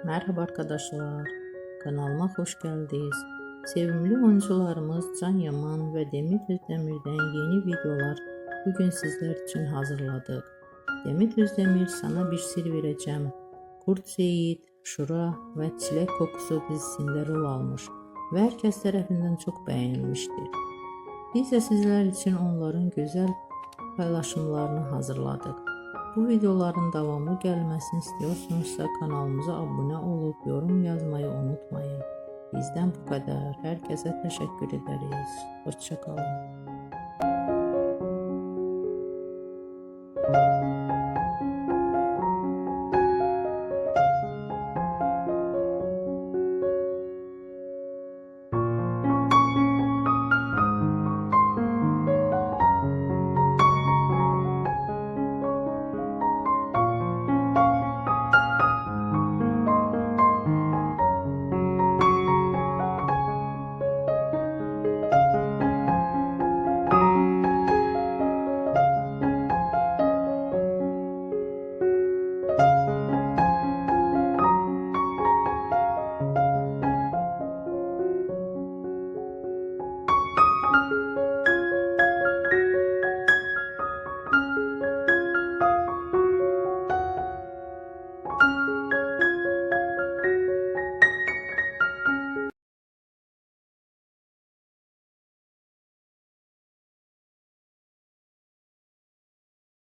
Merhaba arkadaşlar, kanalıma hoş geldiniz. Sevimli oyuncularımız Can Yaman ve Demet Özdemir'den yeni videolar bugün sizler için hazırladık. Demet Özdemir sana bir sır vereceğim. Kurt Seyit, Şura ve Çilek Kokusu dizisinde rol almış ve herkes tarafından çok beğenilmiştir. Biz de sizler için onların güzel paylaşımlarını hazırladık. Bu videoların devamı gelmesini istiyorsanızsa kanalımıza abone olup yorum yazmayı unutmayın. Bizden bu kadar. Herkese teşekkür ederiz. Hoşça kalın.